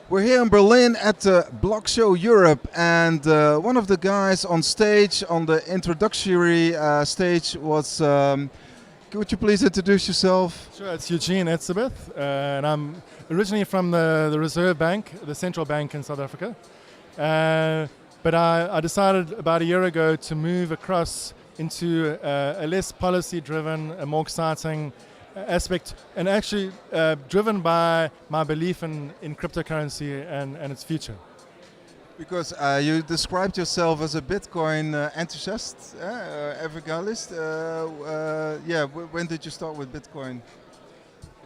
We're here in Berlin at the Block Show Europe, and one of the guys on stage, on the introductory stage, was. Could you please introduce yourself? Sure, it's Eugéne Etsebeth, and I'm originally from the Reserve Bank, the central bank in South Africa. But I decided about a year ago to move across into a less policy-driven, a more exciting aspect, and actually driven by my belief in cryptocurrency and its future. Because you described yourself as a Bitcoin enthusiast, evangelist. When did you start with Bitcoin?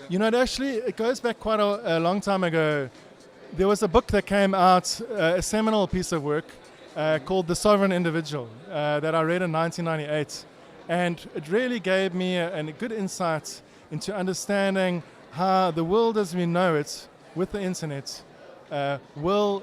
You know, it goes back quite a long time ago. There was a book that came out, a seminal piece of work called The Sovereign Individual that I read in 1998. And it really gave me a good insight into understanding how the world as we know it with the internet will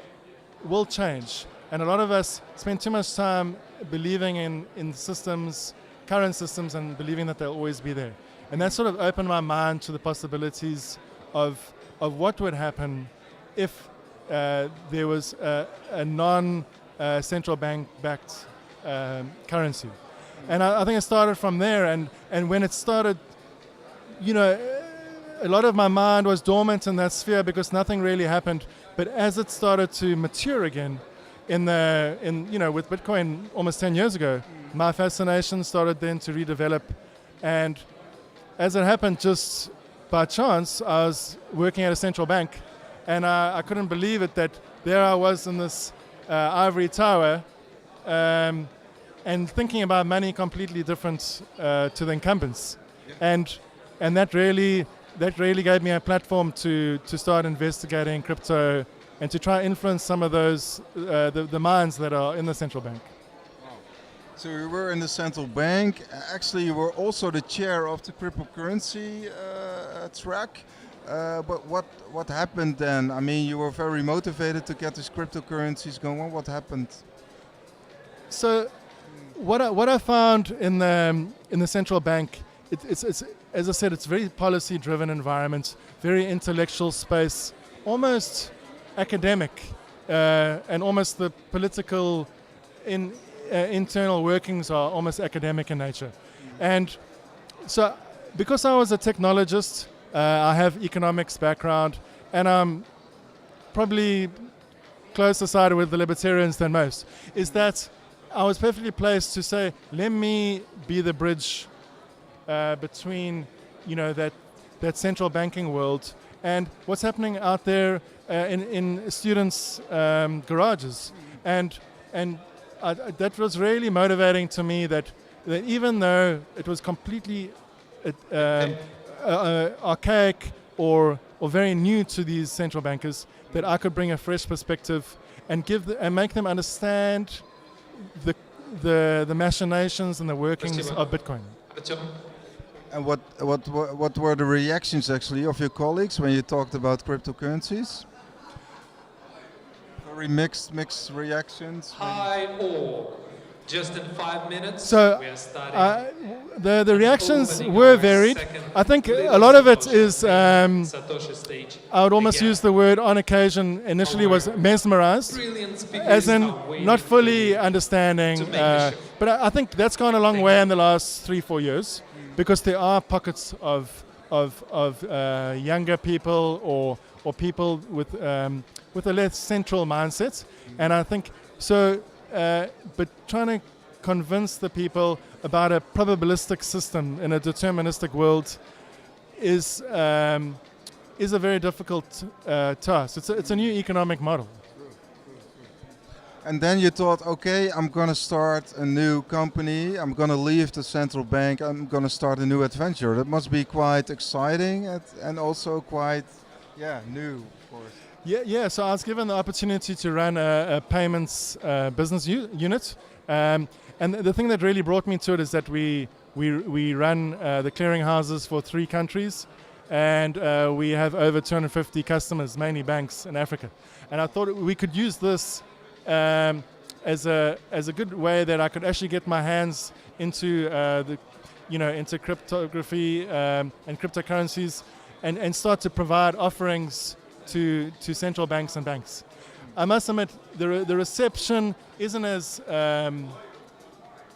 change. And a lot of us spend too much time believing in systems, current systems, and believing that they'll always be there. And that sort of opened my mind to the possibilities of what would happen if there was a non-central bank-backed currency. And I think it started from there, and when it started, you know, a lot of my mind was dormant in that sphere because nothing really happened. But as it started to mature again, with Bitcoin almost 10 years ago, my fascination started then to redevelop. And as it happened, just by chance, I was working at a central bank, and I couldn't believe it that there I was in this ivory tower, and thinking about money completely different to the incumbents, and that really gave me a platform to start investigating crypto and to try influence some of those the minds that are in the central bank. Wow. So you were in the central bank. Actually, you were also the chair of the cryptocurrency track. But what happened then? I mean, you were very motivated to get these cryptocurrencies going on. What happened? So, what I found in the central bank, it's as I said, it's very policy-driven environment, very intellectual space, almost academic, and almost the political internal workings are almost academic in nature. And so, because I was a technologist, I have economics background, and I'm probably closer sided with the libertarians than most, is that I was perfectly placed to say, let me be the bridge between, you know, that central banking world and what's happening out there in students' garages, and that was really motivating to me. That even though it was completely archaic or very new to these central bankers, that I could bring a fresh perspective and make them understand the machinations and the workings of Bitcoin. And what were the reactions actually of your colleagues when you talked about cryptocurrencies? Very mixed reactions. Hi all. Just in 5 minutes. So we are starting. The reactions were varied. I think a lot of it is, I would almost use the word on occasion initially was mesmerized, as in not fully understanding. But I think that's gone a long way in the last 3-4 years, because there are pockets of younger people or people with a less central mindset, and I think so. But trying to convince the people about a probabilistic system in a deterministic world is a very difficult task. It's a new economic model. And then you thought, okay, I'm going to start a new company. I'm going to leave the central bank. I'm going to start a new adventure. That must be quite exciting and also quite, new, of course. Yeah. So I was given the opportunity to run a payments business unit, and the thing that really brought me to it is that we run the clearing houses for 3 countries, and we have over 250 customers, mainly banks in Africa. And I thought we could use this as a good way that I could actually get my hands into into cryptography and cryptocurrencies, and start to provide offerings to central banks and banks. I must admit, the reception isn't as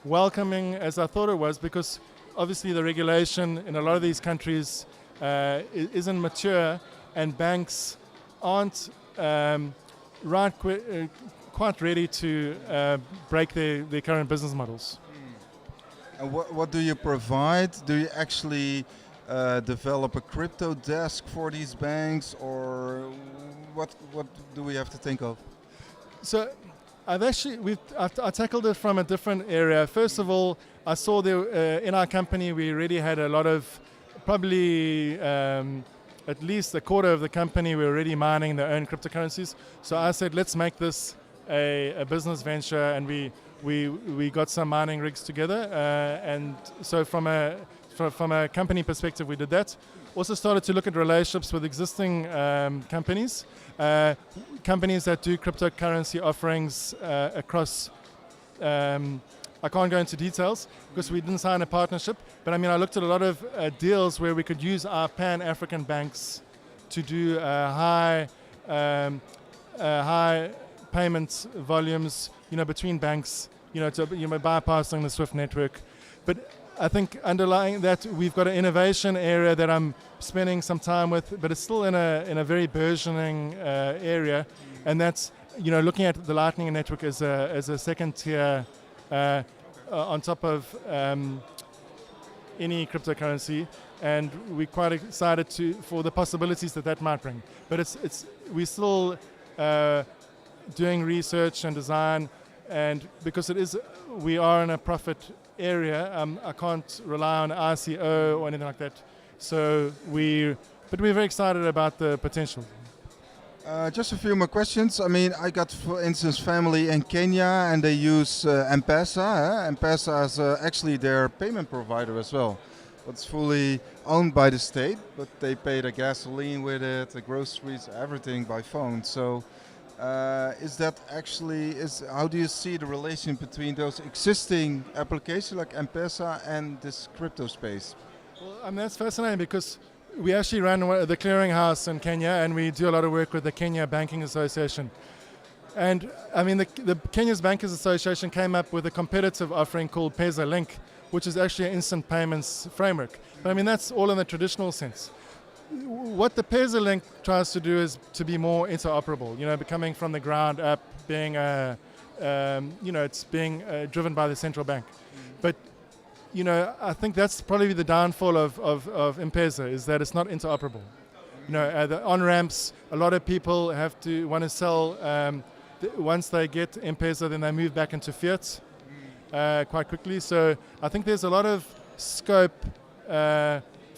welcoming as I thought it was, because obviously the regulation in a lot of these countries isn't mature, and banks aren't quite ready to break their current business models. And what do you provide? Do you actually develop a crypto desk for these banks, or what do we have to think of? So I tackled it from a different area. First of all, I saw in our company we already had a lot of, probably at least a quarter of the company were already mining their own cryptocurrencies. So I said, let's make this a business venture, and we got some mining rigs together, and so from a company perspective we did that. Also started to look at relationships with existing companies that do cryptocurrency offerings across. I can't go into details because we didn't sign a partnership, but I mean I looked at a lot of deals where we could use our Pan-African banks to do high payment volumes, between banks, bypassing the SWIFT network. But I think underlying that, we've got an innovation area that I'm spending some time with, but it's still in a very burgeoning area, and that's looking at the Lightning Network as a second tier on top of any cryptocurrency, and we're quite excited for the possibilities that might bring. But we're still doing research and design, and because we are in a profit area, I can't rely on ICO or anything like that. But we're very excited about the potential. Just a few more questions. I mean, I got, for instance, family in Kenya, and they use M-Pesa. M-Pesa is actually their payment provider as well. It's fully owned by the state, but they pay the gasoline with it, the groceries, everything by phone. So how do you see the relation between those existing applications like M-Pesa and this crypto space? Well, that's fascinating, because we actually run the clearinghouse in Kenya, and we do a lot of work with the Kenya Banking Association. And I mean, the Kenya's Bankers Association came up with a competitive offering called Pesa Link, which is actually an instant payments framework. But I mean, that's all in the traditional sense. What the Pesa Link tries to do is to be more interoperable, becoming from the ground up, being, it's being driven by the central bank. But I think that's probably the downfall of M-Pesa, is that it's not interoperable. The on-ramps, a lot of people want to sell, once they get M-Pesa, then they move back into fiat quite quickly. So I think there's a lot of scope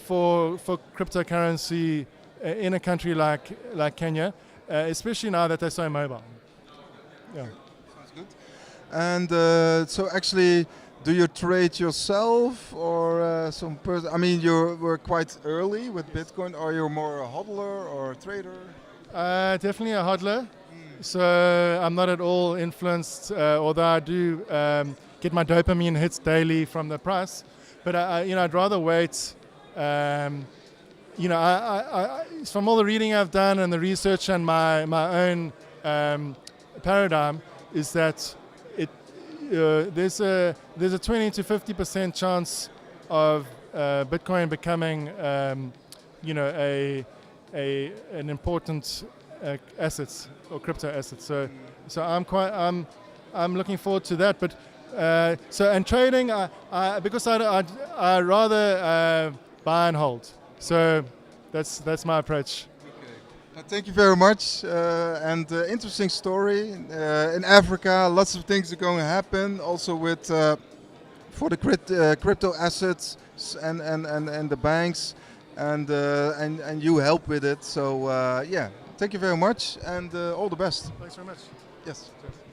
for cryptocurrency in a country like Kenya, especially now that they're so mobile. Yeah. Sounds good. And so actually, do you trade yourself, or some person? I mean, you were quite early with Bitcoin. Are you more a hodler or a trader? Definitely a hodler. So I'm not at all influenced, although I do get my dopamine hits daily from the price. But I'd rather wait. From all the reading I've done and the research and my own paradigm, is that there's a 20 to 50% chance of Bitcoin becoming an important asset or crypto asset. So I'm looking forward to that. But and trading, because I rather buy and hold. So that's my approach. Thank you very much, and interesting story. In Africa, lots of things are going to happen, also with for the crypto assets and the banks, and you help with it. So yeah, thank you very much, and all the best. Thanks very much. Yes. Cheers.